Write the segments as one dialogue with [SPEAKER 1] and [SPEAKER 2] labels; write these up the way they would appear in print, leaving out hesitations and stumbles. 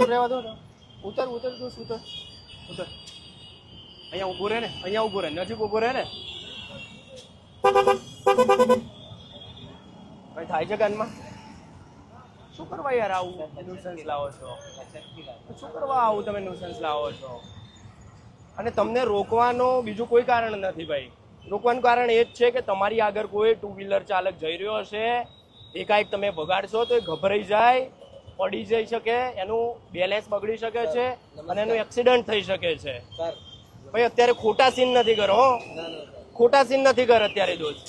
[SPEAKER 1] રહેવા દો ને, ઉતર ઉતર દોસ્ત ઉતર ઉતર. અહીંયા ઊભો રહે ને, અહીંયા ઊભો રહે, નજીક ઊભો રહે ને. કઈ થાય છે કાનમાં? શું કરવા યાર આવું ન્યુસન્સ લાવો છો? શું કરવા આવું તમે ન્યુસન્સ લાવો છો? અને તમને રોકવાનો બીજું કોઈ કારણ નથી ભાઈ. રોકવાનું કારણ એ જ છે કે તમારી આગળ કોઈ ટુ વ્હીલર ચાલક જઈ રહ્યો હશે, એકાએક તમે વગાડશો તો એ ગભરાઈ જાય, પડી જઈ શકે, એનું બેલેન્સ બગડી શકે છે અને એનું એક્સિડન્ટ થઈ શકે છે. ભાઈ અત્યારે ખોટા સીન નથી કરો, હો ખોટા સીન નથી કર અત્યારે દોસ્ત.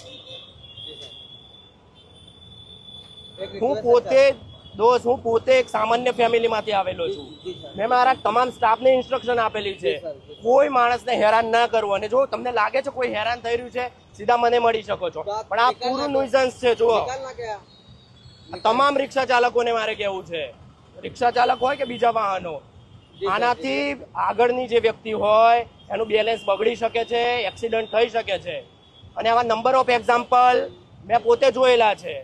[SPEAKER 1] હું પોતે એક સામાન્ય ફેમિલીમાંથી આવેલો છું. મેં મારા તમામ સ્ટાફને ઇન્સ્ટ્રક્શન આપેલી છે કોઈ માણસને હેરાન ના કરવું. અને જો તમને લાગે છે કોઈ હેરાન થઈ રહ્યું છે, સીધા મને મળી શકો છો. પણ આ પૂરું ન્યુસન્સ છે. જુઓ, તમામ રિક્ષા ચાલકોને મારે કહેવું છે, રિક્ષા ચાલક હોય કે બીજા વાહનો, આનાથી આગળની જે વ્યક્તિ હોય એનું બેલેન્સ બગડી શકે છે, એક્સિડન્ટ થઈ શકે છે. અને આવા નંબર ઓફ એક્ઝામ્પલ મેં પોતે જોયેલા છે.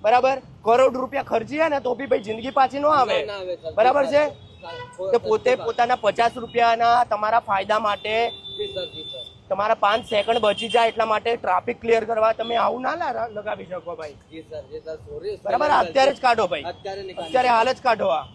[SPEAKER 1] બરાબર, કરોડ રૂપિયા ખર્ચીએ ને તો બી ભાઈ જિંદગી પાછી ન આવે. બરાબર છે, તો પોતે પોતાના 50 રૂપિયાના તમારા ફાયદા માટે, તમારા 5 સેકન્ડ બચી જાય એટલા માટે ટ્રાફિક ક્લિયર કરવા તમે આવું ના લગાવી શકો ભાઈ. બરાબર, અત્યારે જ કાઢો ભાઈ, અત્યારે હાલ જ કાઢો આ.